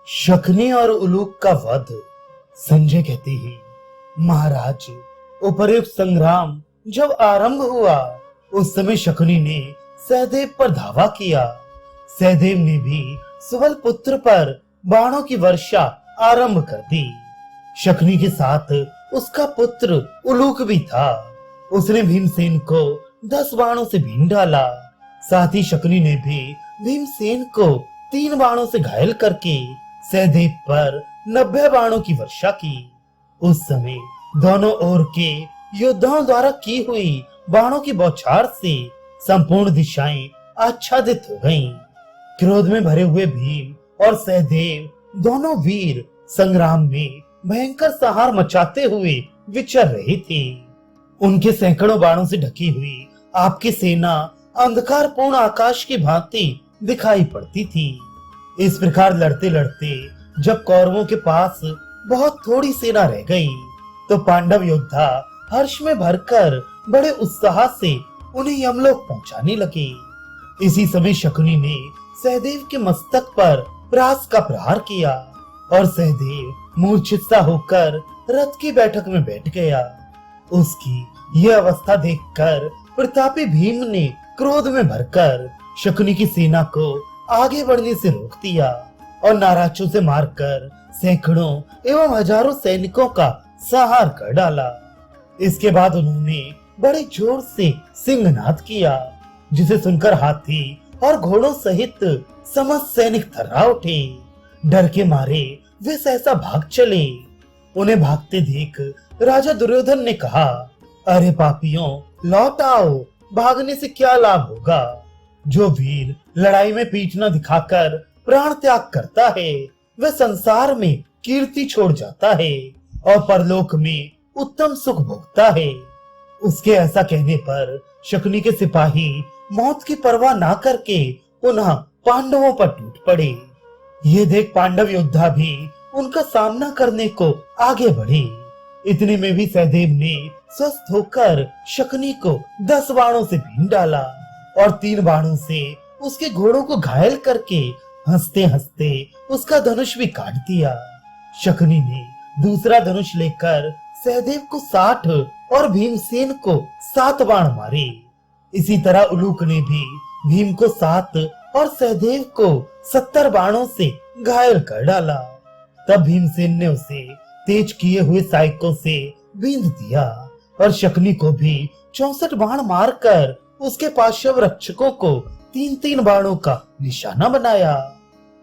शकुनी और उलूक का वध। संजय कहते हैं, महाराज, उपर्युक्त संग्राम जब आरंभ हुआ उस समय शकुनी ने सहदेव पर धावा किया। सहदेव ने भी सुबल पुत्र पर बाणों की वर्षा आरंभ कर दी। शकुनी के साथ उसका पुत्र उलूक भी था। उसने भीमसेन को 10 बाणों से भीन डाला। साथ ही शकुनी ने भी भीमसेन को 3 बाणों से घायल करके सहदेव पर 90 बाणों की वर्षा की। उस समय दोनों ओर के योद्धाओं द्वारा की हुई बाणों की बौछार से संपूर्ण दिशाएं आच्छादित हो गईं। क्रोध में भरे हुए भीम और सहदेव दोनों वीर संग्राम में भयंकर संहार मचाते हुए विचर रहे थे। उनके सैकड़ों बाणों से ढकी हुई आपकी सेना अंधकारपूर्ण आकाश की भांति दिखाई पड़ती थी। इस प्रकार लड़ते लड़ते जब कौरवों के पास बहुत थोड़ी सेना रह गई तो पांडव योद्धा हर्ष में भरकर बड़े उत्साह से उन्हें यमलोक पहुंचाने लगे। इसी समय शकुनी ने सहदेव के मस्तक पर प्रास का प्रहार किया और सहदेव मूर्छित सा होकर रथ की बैठक में बैठ गया। उसकी यह अवस्था देखकर प्रतापी भीम ने क्रोध में भरकर शकुनी की सेना को आगे बढ़ने से रोक दिया और नाराजों से मारकर सैकड़ों एवं हजारों सैनिकों का संहार कर डाला। इसके बाद उन्होंने बड़े जोर से सिंहनाद किया, जिसे सुनकर हाथी और घोड़ों सहित समस्त सैनिक थर्रा उठे। डर के मारे वे सहसा भाग चले। उन्हें भागते देख राजा दुर्योधन ने कहा, अरे पापियों, लौट आओ, भागने से क्या लाभ होगा। जो वीर लड़ाई में पीठ न दिखाकर प्राण त्याग करता है वह संसार में कीर्ति छोड़ जाता है और परलोक में उत्तम सुख भोगता है। उसके ऐसा कहने पर शकुनी के सिपाही मौत की परवाह ना करके पुनः पांडवों पर टूट पड़े। ये देख पांडव योद्धा भी उनका सामना करने को आगे बढ़े। इतने में भी सहदेव ने स्वस्थ होकर शकुनी को 10 बाणों से भीन डाला और 3 बाणों से उसके घोड़ों को घायल करके हंसते हंसते उसका धनुष भी काट दिया। शकुनी ने दूसरा धनुष लेकर सहदेव को 60 और भीमसेन को 7 बाण मारे। इसी तरह उलूक ने भी भीम को 7 और सहदेव को 70 बाणों से घायल कर डाला। तब भीमसेन ने उसे तेज किए हुए सायकों से बींध दिया और शकुनी को भी 64 बाण मारकर उसके पार्श्व रक्षकों को 3-3 बाणों का निशाना बनाया।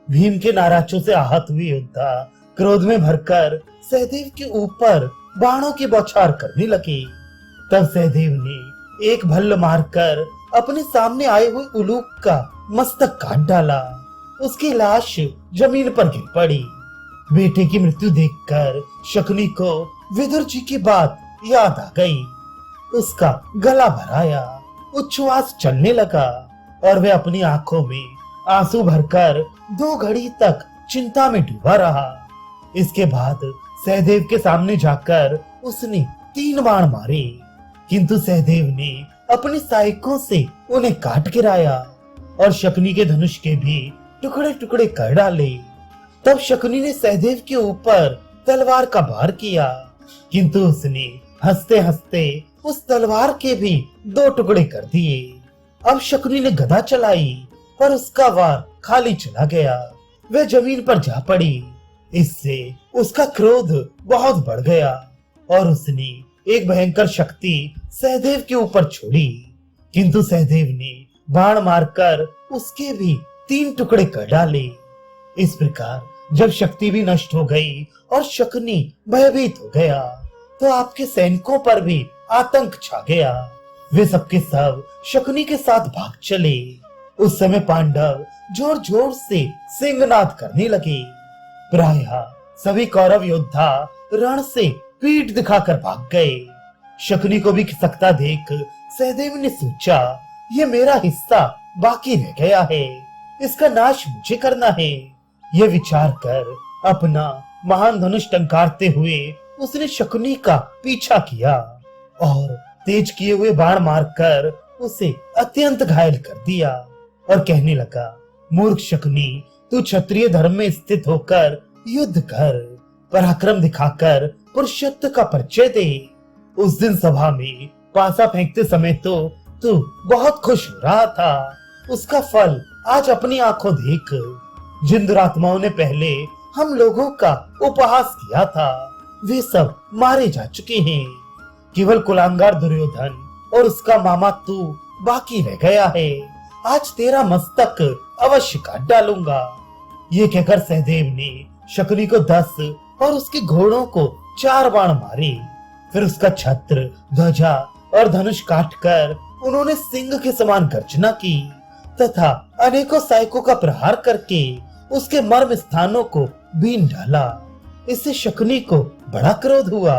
भीम के नाराजों से आहत हुए योद्धा क्रोध में भरकर सहदेव के ऊपर बाणों की बौछार करने लगे। तब सहदेव ने एक भल्ल मारकर अपने सामने आए हुए उलूक का मस्तक काट डाला। उसकी लाश जमीन पर गिर पड़ी। बेटे की मृत्यु देखकर शकुनी को विदुर जी की बात याद आ गई। उसका गला भर आया, उच्छ्वास चलने लगा और वह अपनी आंखों में आंसू भरकर 2 घड़ी तक चिंता में डूबा रहा। इसके बाद सहदेव के सामने जाकर उसने 3 बाण मारे, किंतु सहदेव ने अपनी सहायकों से उन्हें काट गिराया और शकुनी के धनुष के भी टुकड़े टुकड़े कर डाले। तब शकुनी ने सहदेव के ऊपर तलवार का वार किया, किंतु उसने हंसते हंसते उस तलवार के भी 2 टुकड़े कर दिए। अब शकुनी ने गदा चलाई पर उसका वार खाली चला गया। वह जमीन पर जा पड़ी। इससे उसका क्रोध बहुत बढ़ गया और उसने एक भयंकर शक्ति सहदेव के ऊपर छोड़ी, किंतु सहदेव ने बाण मारकर उसके भी 3 टुकड़े कर डाले। इस प्रकार जब शक्ति भी नष्ट हो गई और शकुनी भयभीत हो गया तो आपके सैनिकों पर भी आतंक छा गया। वे सबके सब शकुनी के साथ भाग चले। उस समय पांडव जोर जोर से सिंहनाद करने लगे। प्रायः सभी कौरव योद्धा रण से पीठ दिखाकर भाग गए। शकुनी को भी खिसकता देख सहदेव ने सोचा, ये मेरा हिस्सा बाकी रह गया है, इसका नाश मुझे करना है। यह विचार कर अपना महान धनुष टंकारते हुए उसने शकुनी का पीछा किया और तेज किए हुए बाण मारकर उसे अत्यंत घायल कर दिया और कहने लगा, मूर्ख शकुनी, तू क्षत्रिय धर्म में स्थित होकर युद्ध कर, पराक्रम दिखाकर पुरुषत्व का परिचय दे। उस दिन सभा में पासा फेंकते समय तो तू बहुत खुश हो रहा था, उसका फल आज अपनी आंखों देख। जिन दुरात्माओं ने पहले हम लोगों का उपहास किया था वे सब मारे जा चुके हैं। केवल कुलांगार दुर्योधन और उसका मामा तू बाकी रह गया है। आज तेरा मस्तक अवश्य काट डालूंगा। ये कहकर सहदेव ने शकुनी को 10 और उसके घोड़ों को 4 बाण मारे। फिर उसका छत्र, ध्वजा और धनुष काटकर उन्होंने सिंह के समान गर्जना की तथा अनेकों सैकों का प्रहार करके उसके मर्म स्थानों को बीन डाला। इससे शकुनी को बड़ा क्रोध हुआ।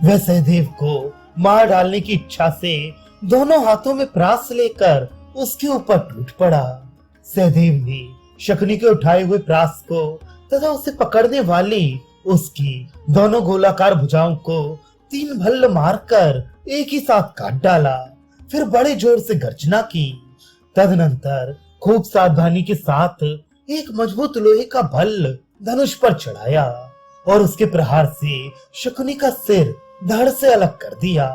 वह सहदेव को मार डालने की इच्छा से दोनों हाथों में प्रास लेकर उसके ऊपर टूट पड़ा। सहदेव ने शकुनी के उठाए हुए प्रास को तथा उसे पकड़ने वाली उसकी दोनों गोलाकार भुजाओं को 3 भल्ल मारकर एक ही साथ काट डाला। फिर बड़े जोर से गर्जना की। तदनंतर खूब सावधानी के साथ एक मजबूत लोहे का भल्ल धनुष पर चढ़ाया और उसके प्रहार से शकुनी का सिर धड़ से अलग कर दिया।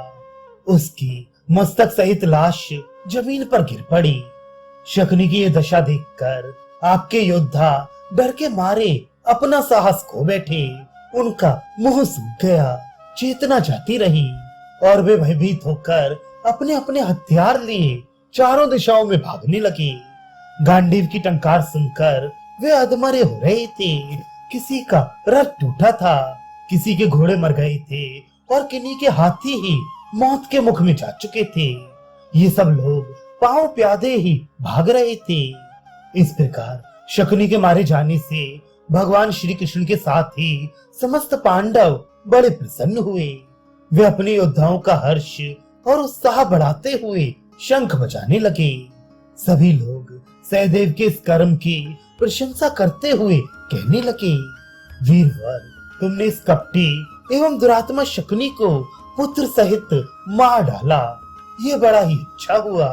उसकी मस्तक सहित लाश जमीन पर गिर पड़ी। शकुनी की ये दशा देखकर आपके योद्धा डर के मारे अपना साहस खो बैठे। उनका मुंह सूख गया, चेतना जाती रही और वे भयभीत होकर अपने अपने हथियार लिए चारों दिशाओं में भागने लगे। गांडीव की टंकार सुनकर वे अधमरे हो रहे थे। किसी का रथ टूटा था, किसी के घोड़े मर गए थे और किन्हीं के हाथी ही मौत के मुख में जा चुके थे। ये सब लोग पांव प्यादे ही भाग रहे थे। इस प्रकार शकुनी के मारे जाने से भगवान श्री कृष्ण के साथ ही समस्त पांडव बड़े प्रसन्न हुए। वे अपने योद्धाओं का हर्ष और उत्साह बढ़ाते हुए शंख बजाने लगे। सभी लोग सहदेव के इस कर्म की प्रशंसा करते हुए कहने लगे, वीरवर, तुमने इस कपटी एवं दुरात्मा शकुनी को पुत्र सहित मार डाला। ये बड़ा ही अच्छा हुआ।